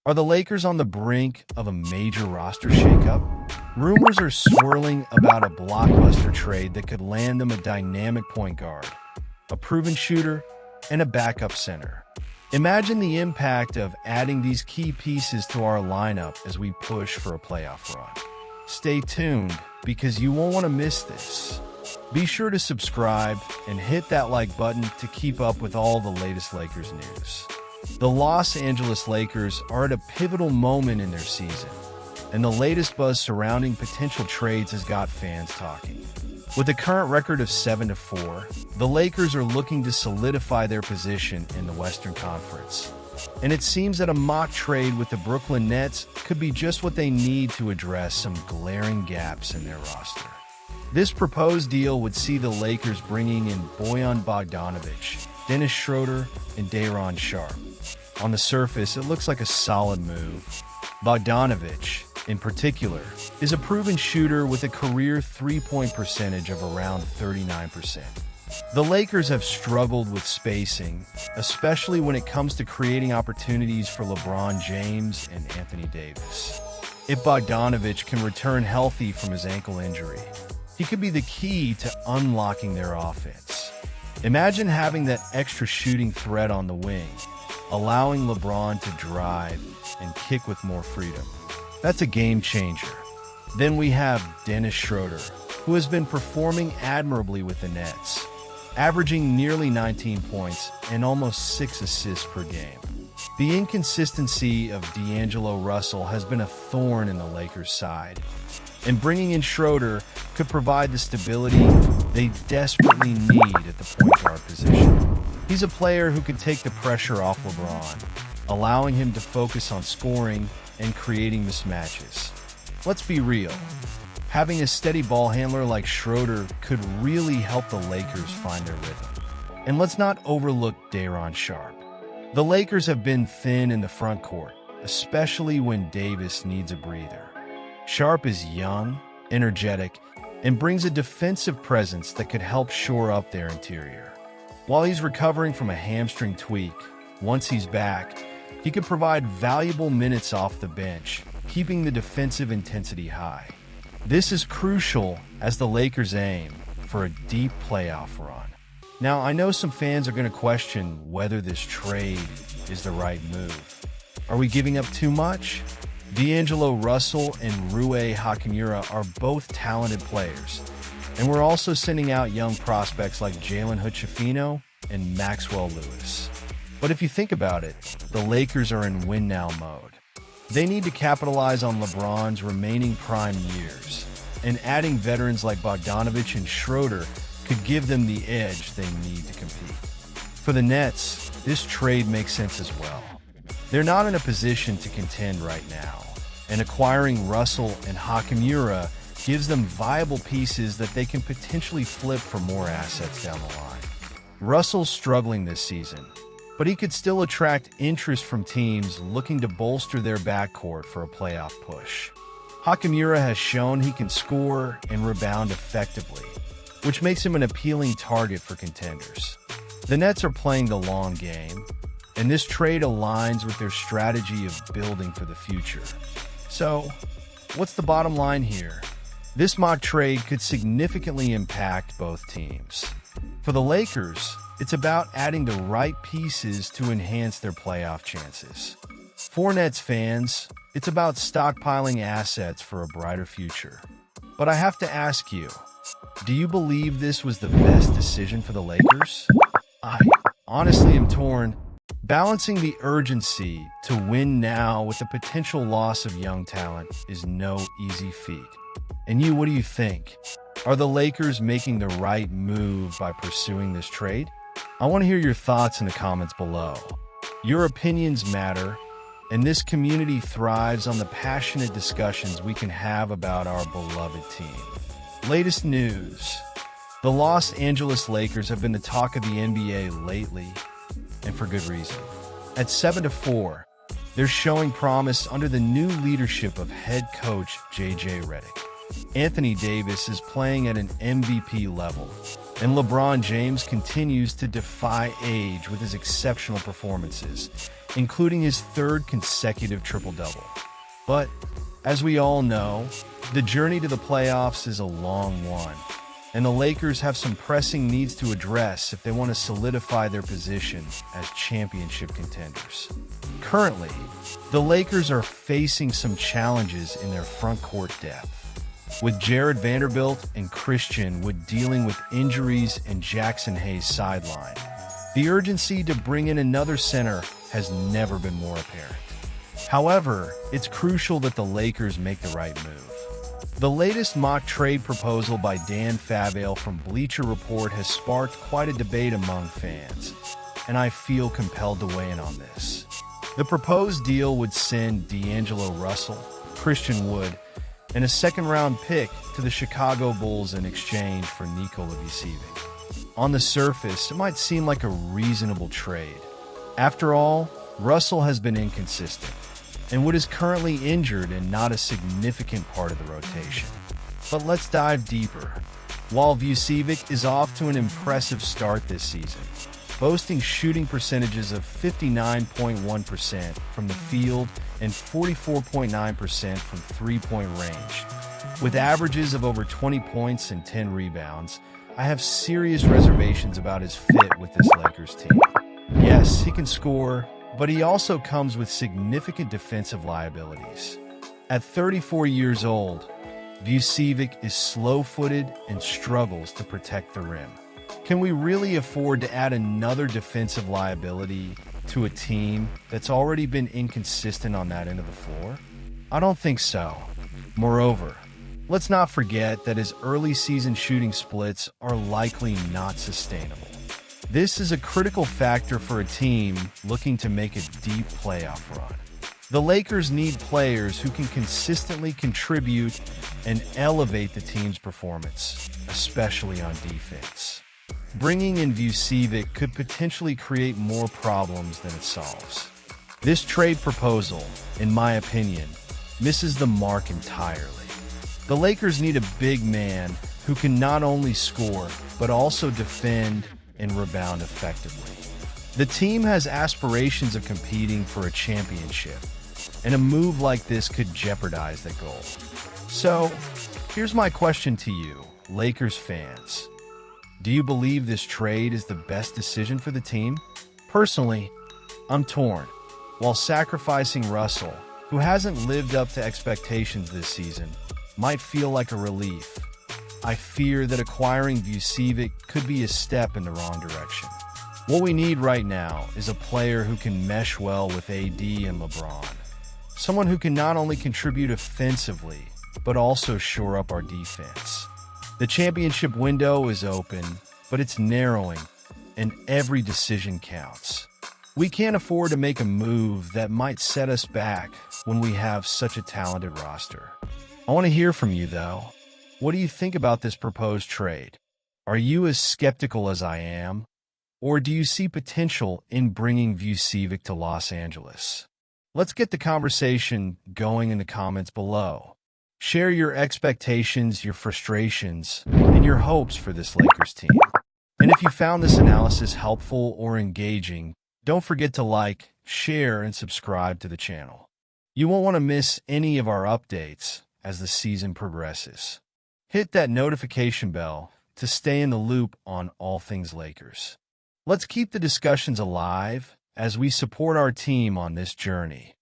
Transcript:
Are the Lakers on the brink of a major roster shakeup? Rumors are swirling about a blockbuster trade that could land them a dynamic point guard, a proven shooter, and a backup center. Imagine the impact of adding these key pieces to our lineup as we push for a playoff run. Stay tuned because you won't want to miss this. Be sure to subscribe and hit that like button to keep up with all the latest Lakers news. The Los Angeles Lakers are at a pivotal moment in their season, and the latest buzz surrounding potential trades has got fans talking. With a current record of 7-4, the Lakers are looking to solidify their position in the Western Conference. And it seems that a mock trade with the Brooklyn Nets could be just what they need to address some glaring gaps in their roster. This proposed deal would see the Lakers bringing in Bojan Bogdanovic, Dennis Schroeder, and Day'Ron Sharpe. On the surface, it looks like a solid move. Bogdanovic, in particular, is a proven shooter with a career three-point percentage of around 39%. The Lakers have struggled with spacing, especially when it comes to creating opportunities for LeBron James and Anthony Davis. If Bogdanovic can return healthy from his ankle injury, he could be the key to unlocking their offense. Imagine having that extra shooting threat on the wing, allowing LeBron to drive and kick with more freedom. That's a game changer. Then we have Dennis Schroeder, who has been performing admirably with the Nets, averaging nearly 19 points and almost 6 assists per game. The inconsistency of D'Angelo Russell has been a thorn in the Lakers' side, and bringing in Schroeder could provide the stability they desperately need at the point guard position. He's a player who can take the pressure off LeBron, allowing him to focus on scoring and creating mismatches. Let's be real. Having a steady ball handler like Schroeder could really help the Lakers find their rhythm. And let's not overlook Day'Ron Sharpe. The Lakers have been thin in the front court, especially when Davis needs a breather. Sharpe is young, energetic, and brings a defensive presence that could help shore up their interior. While he's recovering from a hamstring tweak, once he's back, he could provide valuable minutes off the bench, keeping the defensive intensity high. This is crucial as the Lakers aim for a deep playoff run. Now, I know some fans are going to question whether this trade is the right move. Are we giving up too much? D'Angelo Russell and Rui Hachimura are both talented players, and we're also sending out young prospects like Jalen Hood-Schifino and Maxwell Lewis. But if you think about it, the Lakers are in win-now mode. They need to capitalize on LeBron's remaining prime years, and adding veterans like Bogdanovic and Schroeder could give them the edge they need to compete. For the Nets, this trade makes sense as well. They're not in a position to contend right now, and acquiring Russell and Hachimura gives them viable pieces that they can potentially flip for more assets down the line. Russell's struggling this season, but he could still attract interest from teams looking to bolster their backcourt for a playoff push. Hachimura has shown he can score and rebound effectively, which makes him an appealing target for contenders. The Nets are playing the long game, and this trade aligns with their strategy of building for the future. So, what's the bottom line here? This mock trade could significantly impact both teams. For the Lakers, it's about adding the right pieces to enhance their playoff chances. For Nets fans, it's about stockpiling assets for a brighter future. But I have to ask you, do you believe this was the best decision for the Lakers? I honestly am torn. Balancing the urgency to win now with the potential loss of young talent is no easy feat. And you, what do you think? Are the Lakers making the right move by pursuing this trade? I want to hear your thoughts in the comments below. Your opinions matter, and this community thrives on the passionate discussions we can have about our beloved team. Latest news. The Los Angeles Lakers have been the talk of the NBA lately, and for good reason. At 7-4, they're showing promise under the new leadership of head coach J.J. Redick. Anthony Davis is playing at an MVP level, and LeBron James continues to defy age with his exceptional performances, including his third consecutive triple-double. But, as we all know, the journey to the playoffs is a long one, and the Lakers have some pressing needs to address if they want to solidify their position as championship contenders. Currently, the Lakers are facing some challenges in their front court depth, with Jared Vanderbilt and Christian Wood dealing with injuries and Jackson Hayes sidelined. The urgency to bring in another center has never been more apparent. However, it's crucial that the Lakers make the right move. The latest mock trade proposal by Dan Favale from Bleacher Report has sparked quite a debate among fans, and I feel compelled to weigh in on this. The proposed deal would send D'Angelo Russell, Christian Wood, and a second-round pick to the Chicago Bulls in exchange for Nikola Vucevic. On the surface, it might seem like a reasonable trade. After all, Russell has been inconsistent, and Wood is currently injured and not a significant part of the rotation. But let's dive deeper. While Vucevic is off to an impressive start this season, boasting shooting percentages of 59.1% from the field and 44.9% from three-point range, with averages of over 20 points and 10 rebounds, I have serious reservations about his fit with this Lakers team. Yes, he can score, but he also comes with significant defensive liabilities. At 34 years old, Vucevic is slow-footed and struggles to protect the rim. Can we really afford to add another defensive liability to a team that's already been inconsistent on that end of the floor? I don't think so. Moreover, let's not forget that his early season shooting splits are likely not sustainable. This is a critical factor for a team looking to make a deep playoff run. The Lakers need players who can consistently contribute and elevate the team's performance, especially on defense. Bringing in Vucevic could potentially create more problems than it solves. This trade proposal, in my opinion, misses the mark entirely. The Lakers need a big man who can not only score, but also defend and rebound effectively. The team has aspirations of competing for a championship, and a move like this could jeopardize that goal. So, here's my question to you, Lakers fans. Do you believe this trade is the best decision for the team? Personally, I'm torn. While sacrificing Russell, who hasn't lived up to expectations this season, might feel like a relief, I fear that acquiring Vucevic could be a step in the wrong direction. What we need right now is a player who can mesh well with AD and LeBron. Someone who can not only contribute offensively, but also shore up our defense. The championship window is open, but it's narrowing, and every decision counts. We can't afford to make a move that might set us back when we have such a talented roster. I want to hear from you, though. What do you think about this proposed trade? Are you as skeptical as I am? Or do you see potential in bringing Vucevic to Los Angeles? Let's get the conversation going in the comments below. Share your expectations, your frustrations, and your hopes for this Lakers team. And if you found this analysis helpful or engaging, don't forget to like, share, and subscribe to the channel. You won't want to miss any of our updates as the season progresses. Hit that notification bell to stay in the loop on all things Lakers. Let's keep the discussions alive as we support our team on this journey.